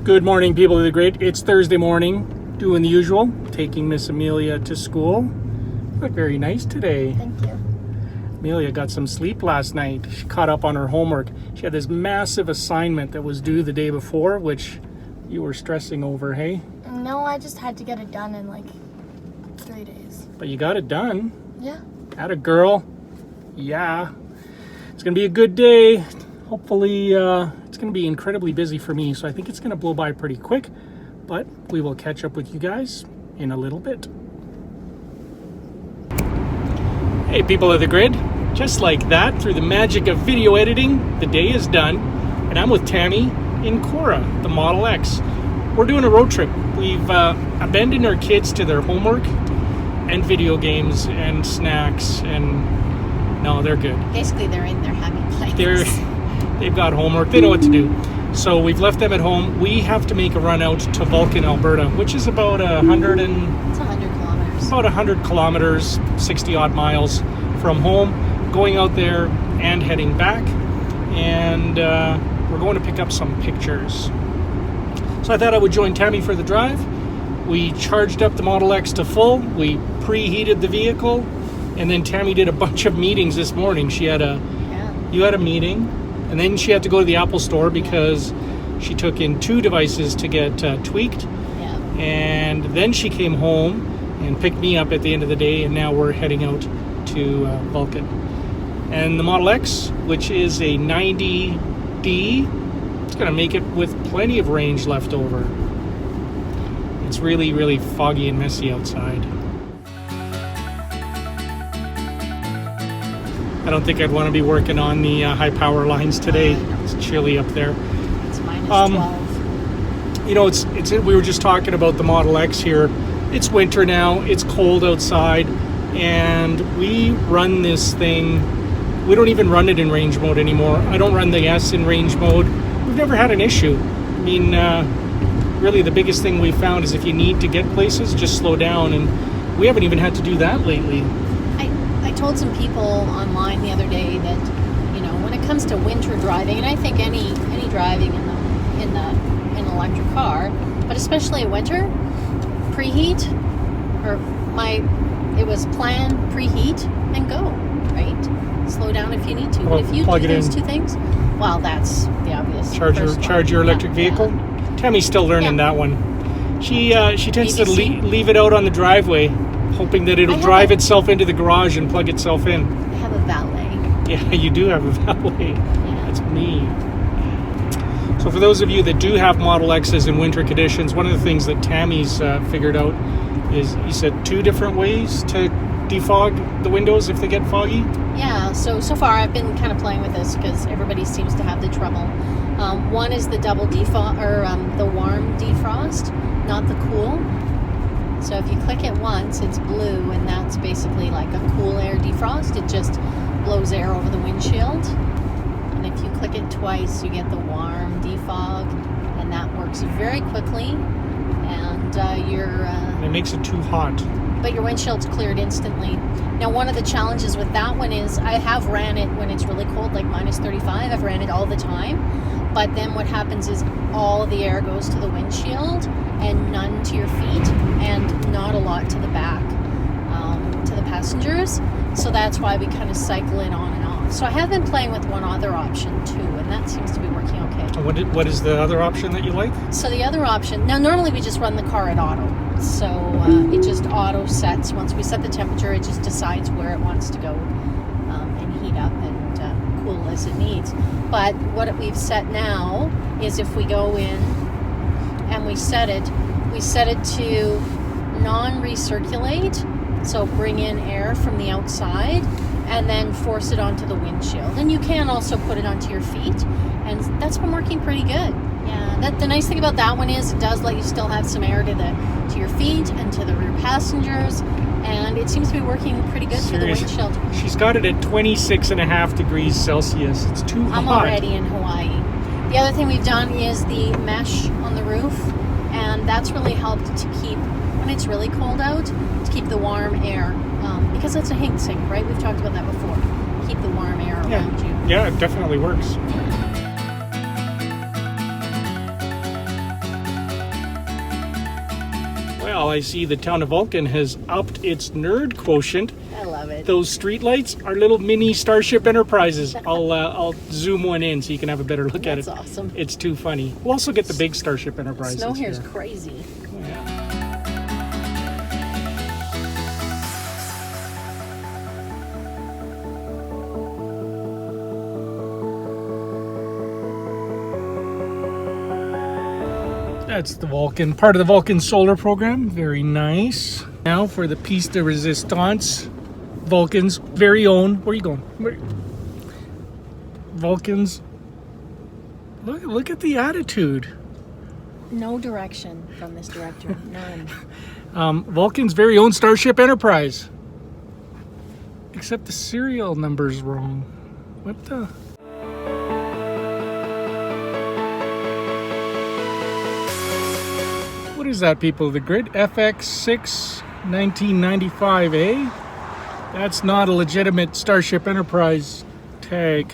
Good morning, people of the grid. It's Thursday morning, doing the usual, taking Miss Amelia to school. You look very nice today. Thank you. Amelia got some sleep last night. She caught up on her homework. She had this massive assignment that was due the day before, which you were stressing over, hey? No, I just had to get it done in like 3 days. But you got it done. Yeah. Atta girl. Yeah. It's going to be a good day. Hopefully, it's going to be incredibly busy for me, so I think it's going to blow by pretty quick. But we will catch up with you guys in a little bit. Hey, people of the grid. Just like that, through the magic of video editing, the day is done. And I'm with Tammy in Cora, the Model X. We're doing a road trip. We've abandoned our kids to their homework and video games and snacks, and no, they're good. Basically, they're in their happy place. They've got homework. They know what to do. So we've left them at home. We have to make a run out to Vulcan, Alberta, which is about It's 100 kilometers. About 100 kilometers, 60 odd miles from home. Going out there and heading back, and we're going to pick up some pictures. So I thought I would join Tammy for the drive. We charged up the Model X to full. We preheated the vehicle, and then Tammy did a bunch of meetings this morning. You had a meeting. And then she had to go to the Apple store because she took in 2 devices to get tweaked. Yeah. And then she came home and picked me up at the end of the day, and now we're heading out to Vulcan. And the Model X, which is a 90D, it's going to make it with plenty of range left over. It's really, really foggy and messy outside. I don't think I'd want to be working on the high power lines today. It's chilly up there. It's minus 12. You know, we were just talking about the Model X here. It's winter now. It's cold outside, and we run this thing. We don't even run it in range mode anymore. I don't run the S in range mode. We've never had an issue. I mean, really, the biggest thing we found is if you need to get places, just slow down, and we haven't even had to do that lately. I told some people online the other day that, you know, when it comes to winter driving, and I think any driving in an electric car, but especially in winter, preheat, it was plan, preheat, and go, right? Slow down if you need to. Well, but if you do those 2 things, well, that's the obvious. Charge your electric vehicle. Yeah. Tammy's still learning that one. She tends to leave it out on the driveway, hoping that it'll drive itself into the garage and plug itself in. I have a valet. Yeah, you do have a valet. Yeah. That's me. So for those of you that do have Model X's in winter conditions, one of the things that Tammy's figured out is, you said 2 different ways to defog the windows if they get foggy? Yeah, so far I've been kind of playing with this because everybody seems to have the trouble. One is the double defog, or the warm defrost, not the cool. So if you click it once, it's blue, and that's basically like a cool air defrost. It just blows air over the windshield. And if you click it twice, you get the warm defog, and that works very quickly. And it makes it too hot. But your windshield's cleared instantly. Now, one of the challenges with that one is I have ran it when it's really cold, like minus 35. I've ran it all the time. But then what happens is all of the air goes to the windshield and none to your feet, and not a lot to the back, to the passengers. So that's why we kind of cycle it on and off. So I have been playing with one other option too, and that seems to be working okay. What is the other option that you like? So the other option, now normally we just run the car at auto. So it just auto sets. Once we set the temperature, it just decides where it wants to go and heat up and cool as it needs. But what we've set now is if we go in and we set it to non-recirculate, so bring in air from the outside and then force it onto the windshield. And you can also put it onto your feet, and that's been working pretty good. Yeah, the nice thing about that one is it does let you still have some air to your feet and to the rear passengers, and it seems to be working pretty good for the windshield. She's got it at 26.5 degrees Celsius. It's too hot. I'm already in Hawaii. The other thing we've done is the mesh on the roof, and that's really helped to keep, when it's really cold out, to keep the warm air, because it's a heat sink, right? We've talked about that before. Keep the warm air around you. Yeah, it definitely works. Well, I see the town of Vulcan has upped its nerd quotient. I love it. Those streetlights are little mini Starship Enterprises. I'll zoom one in so you can have a better look at it. That's awesome. It's too funny. We'll also get the big Starship Enterprises. Snow here's here. crazy. That's the Vulcan, part of the Vulcan solar program. Very nice. Now for the piece de resistance, Vulcan's very own. Where are you going? Vulcan's. Look at the attitude. No direction from this director. None. Vulcan's very own Starship Enterprise. Except the serial number's wrong. What the? What is that, people of the grid? FX6 1995A? That's not a legitimate Starship Enterprise tag.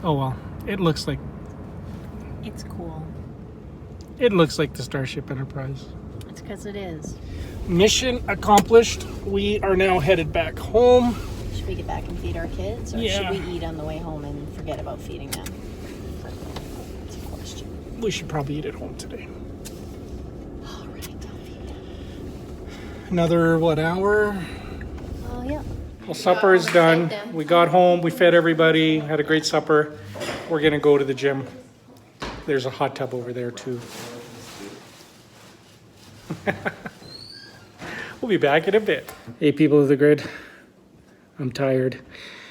Oh well, it looks like It's cool. it looks like the Starship Enterprise. It's because it is. Mission accomplished. We are now headed back home. Should we get back and feed our kids, or Yeah. should we eat on the way home and forget about feeding them? That's a question. We should probably eat at home today. All right, I'll feed them. Another, what, hour? Oh yeah. Well, supper is done. Fed them. We got home, we fed everybody, had a great supper. We're gonna go to the gym. There's a hot tub over there too. We'll be back in a bit. Hey, people of the grid. I'm tired.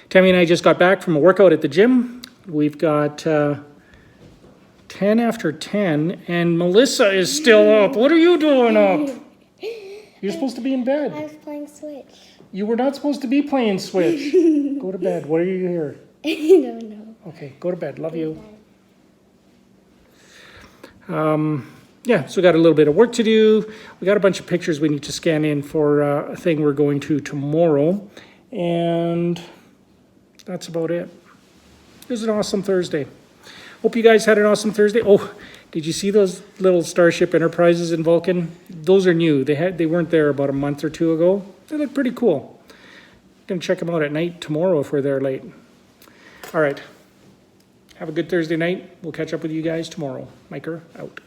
Tammy and I just got back from a workout at the gym. We've got 10 after 10, and Melissa is still up. What are you doing up? You're supposed to be in I bed. was playing Switch. You were not supposed to be playing Switch. Go to bed. What are you here? I don't know. Okay, go to bed. Love you. Yeah, so we got a little bit of work to do. We got a bunch of pictures we need to scan in for a thing we're going to tomorrow. And that's about it. It was an awesome Thursday. Hope you guys had an awesome Thursday. Oh, did you see those little Starship Enterprises in Vulcan? Those are new. They weren't there about a month or two ago. They look pretty cool. Gonna check them out at night tomorrow if we're there late. All right. Have a good Thursday night. We'll catch up with you guys tomorrow. Miker out.